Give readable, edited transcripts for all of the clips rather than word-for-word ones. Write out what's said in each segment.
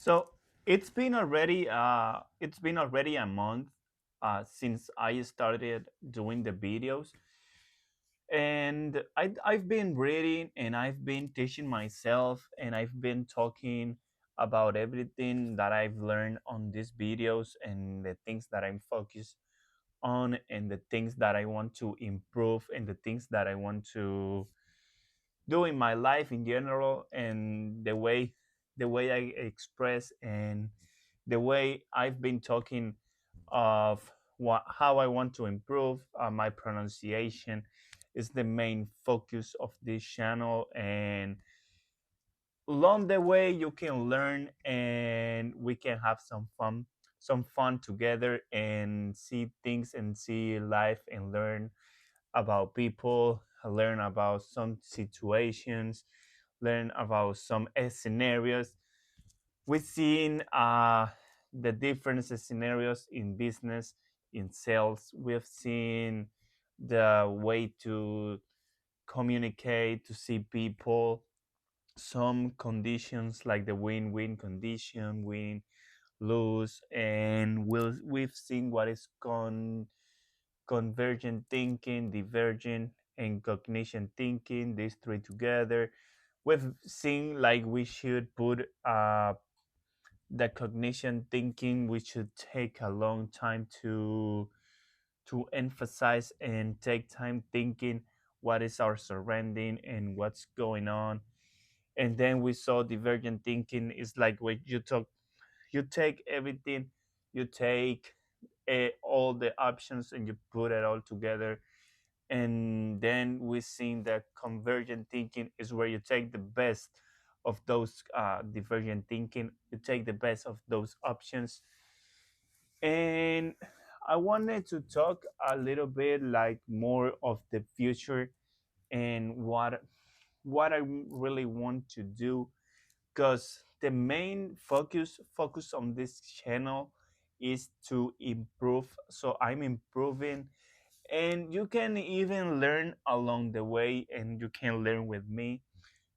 So it's been already a month since I started doing the videos, and I've been reading and I've been teaching myself and I've been talking about everything that I've learned on these videos and the things that I'm focused on and the things that I want to improve and the things that I want to do in my life in general, and the way I express and the way I've been talking of how I want to improve my pronunciation is the main focus of this channel. And along the way, you can learn and we can have some fun together and see things and see life and learn about people, learn about some situations, learn about some scenarios. We've seen the different scenarios in business, in sales. We've seen the way to communicate, to see people, some conditions like the win-win condition, win, lose, and we've seen what is convergent thinking, divergent, and cognition thinking. These three together. We've seen like we should put the cognition thinking, we should take a long time to emphasize and take time thinking what is our surrounding and what's going on. And then we saw divergent thinking is like when you take everything, you take all the options and you put it all together. And then we seen that convergent thinking is where you take the best of those divergent thinking, you take the best of those options. And I wanted to talk a little bit like more of the future and what I really want to do, because the main focus on this channel is to improve. So I'm improving, and you can even learn along the way and you can learn with me.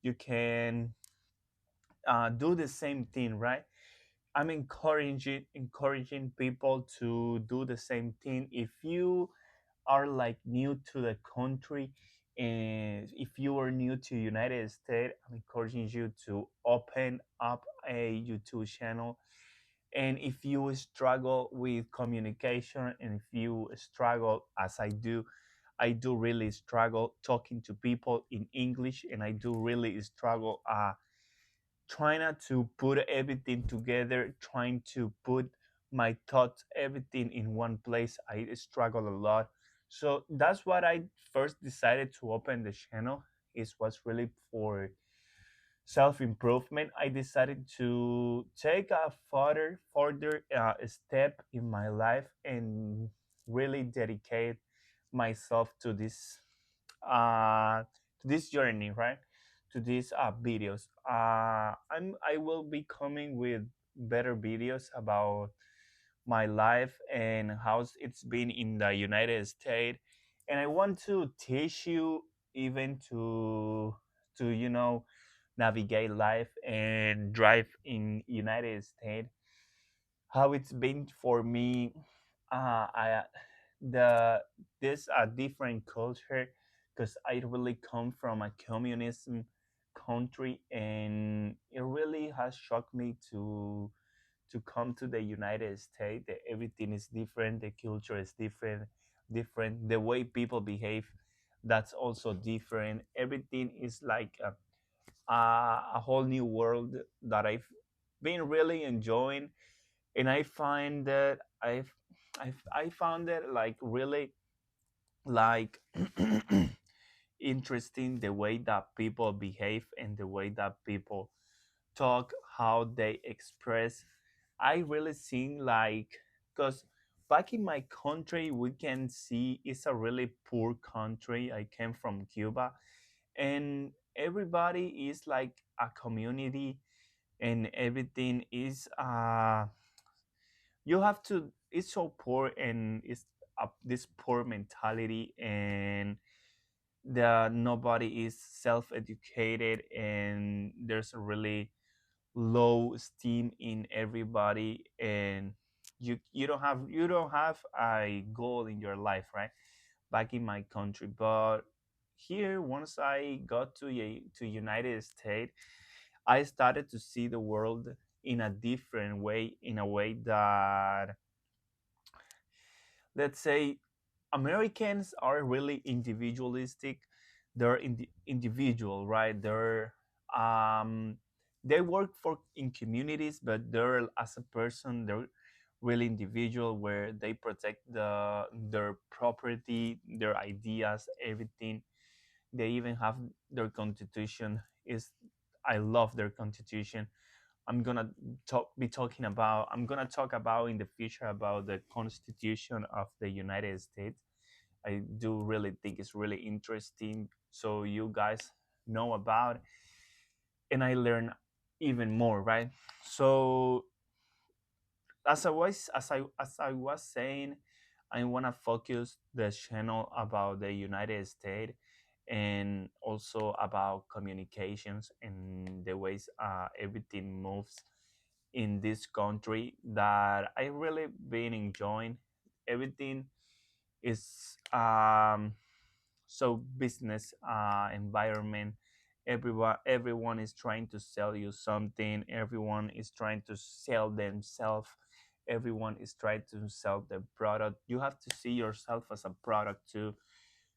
You can do the same thing, right? I'm encouraging people to do the same thing. If you are like new to the country and if you are new to United States, I'm encouraging you to open up a YouTube channel. And if you struggle with communication and if you struggle as I do really struggle talking to people in English, and I do really struggle trying not to put everything together, trying to put my thoughts, everything in one place. I struggle a lot. So that's what I first decided to open the channel. Is was really for self improvement. I decided to take a further step in my life and really dedicate myself to this journey, right? To these videos. I will be coming with better videos about my life and how it's been in the United States, and I want to teach you even to navigate life and drive in United States, how it's been for me. I the This a different culture, because I really come from a communism country, and it really has shocked me to come to the United States. That everything is different, the culture is different, the way people behave, that's also different. Everything is like a whole new world that I've been really enjoying. And I find that I found it like really like interesting the way that people behave and the way that people talk, how they express. I really think like, because back in my country we can see it's a really poor country. I came from Cuba, and everybody is like a community, and everything is you have to, it's so poor, and it's this poor mentality, and the nobody is self-educated, and there's a really low esteem in everybody, and you don't have a goal in your life, right? Back in my country, but here, once I got to United States, I started to see the world in a different way, in a way that, let's say, Americans are really individualistic. They're individual, right? Um, they work for in communities, but they're, as a person, they're really individual, where they protect their property, their ideas, everything. They even have their constitution. Is I love their constitution. I'm gonna talk about in the future about the Constitution of the United States. I do really think it's really interesting, so you guys know about, and I learn even more, right? So as I was saying, I want to focus the channel about the United States, and also about communications and the ways everything moves in this country, that I really been enjoying. Everything is so business environment. Everyone is trying to sell you something. Everyone is trying to sell themselves. Everyone is trying to sell the product. You have to see yourself as a product too.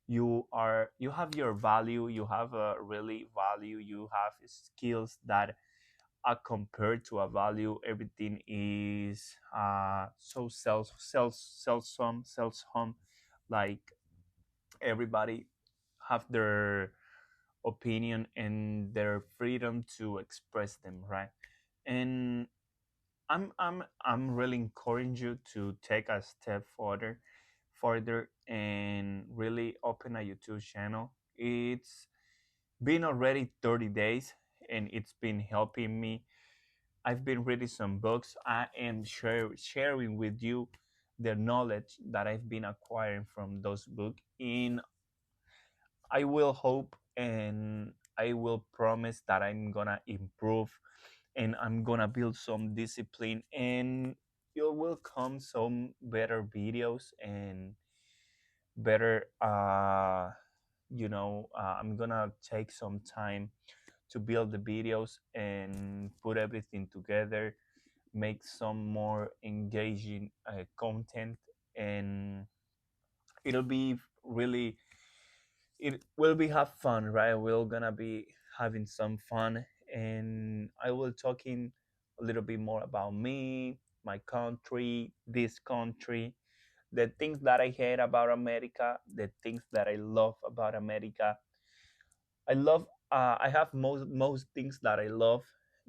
You have your value. You have a really value. You have skills that are compared to a value. Everything is so sells home, like everybody have their opinion and their freedom to express them, right? And I'm really encouraging you to take a step further and really open a YouTube channel. It's been already 30 days, and it's been helping me. I've been reading some books. I am sharing with you the knowledge that I've been acquiring from those books. And I will hope, and I will promise that I'm gonna improve, and I'm gonna build some discipline, and it will come some better videos and better I'm gonna take some time to build the videos and put everything together, make some more engaging content, and it'll be really, it will be have fun, right? We're gonna be having some fun, and I will talking a little bit more about me, my country, this country, the things that I hate about America, the things that I love about America. I love. I have most things that I love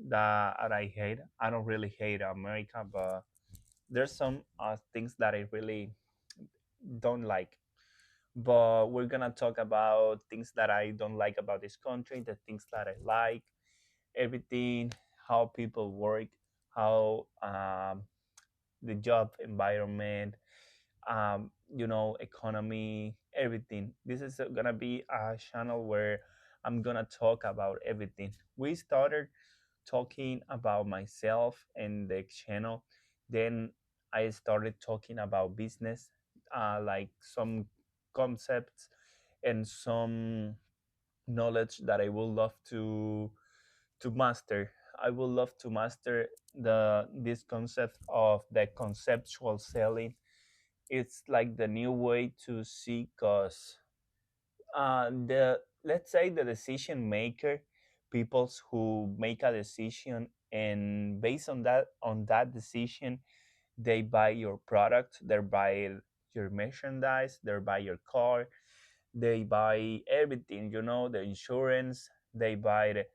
that I hate. I don't really hate America, but there's some things that I really don't like. But we're gonna talk about things that I don't like about this country, the things that I like, everything, how people work, how the job environment, economy, everything. This is gonna be a channel where I'm gonna talk about everything. We started talking about myself and the channel. Then I started talking about business, like some concepts and some knowledge that I would love to master. I would love to master this concept of the conceptual selling. It's like the new way to see, cause the let's say the decision maker, peoples who make a decision, and based on that decision, they buy your product, they buy your merchandise, they buy your car, they buy everything, the insurance, they buy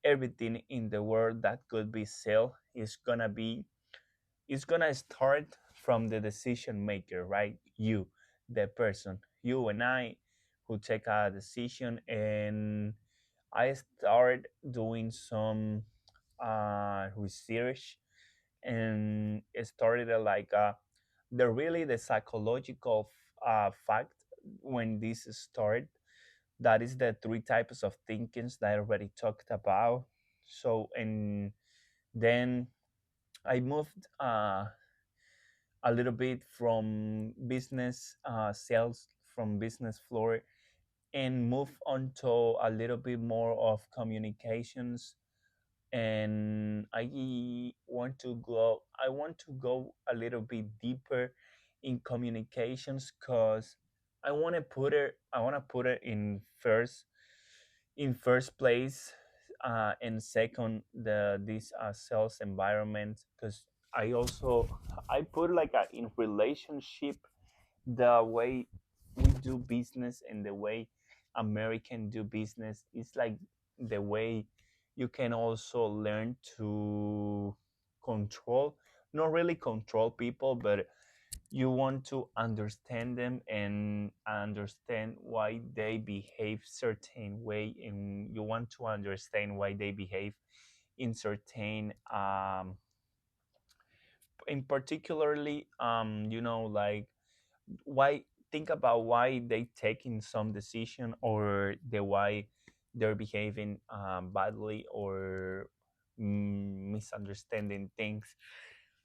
everything in the world that could be sell. It's gonna start from the decision maker, right? You, the person, you and I, who take a decision. And I start doing some research, and it started like the psychological fact when this started. That is the three types of thinkings that I already talked about. So, and Then I moved a little bit from business sales, from business floor, and move on to a little bit more of communications. And I want to go a little bit deeper in communications, because I want to put it in first place, and second the this sales environment, because I put like a in relationship the way we do business and the way American do business is like the way you can also learn to control, not really control people, but you want to understand them and understand why they behave certain way, and you want to understand why they behave in certain in particularly like why, think about why they taking some decision, or the why they're behaving badly, or misunderstanding things.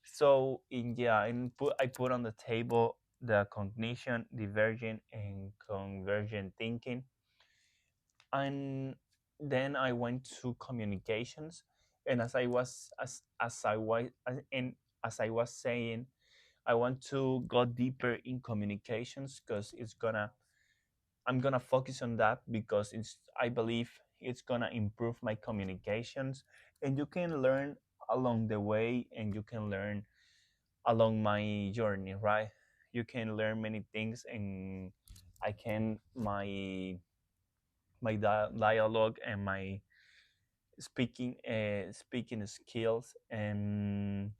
So in yeah, I put on the table the cognition, divergent, and convergent thinking. And then I went to communications. And as I was saying, I want to go deeper in communications, because I'm gonna focus on that, because I believe it's gonna improve my communications. And you can learn along the way, and you can learn along my journey, right? You can learn many things, and I can dialogue and my speaking skills, and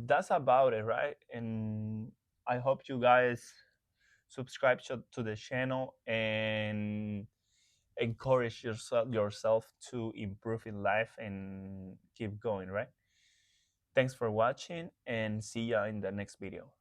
that's about it, right? And I hope you guys subscribe to the channel and encourage yourself to improve in life and keep going, right? Thanks for watching, and see ya in the next video.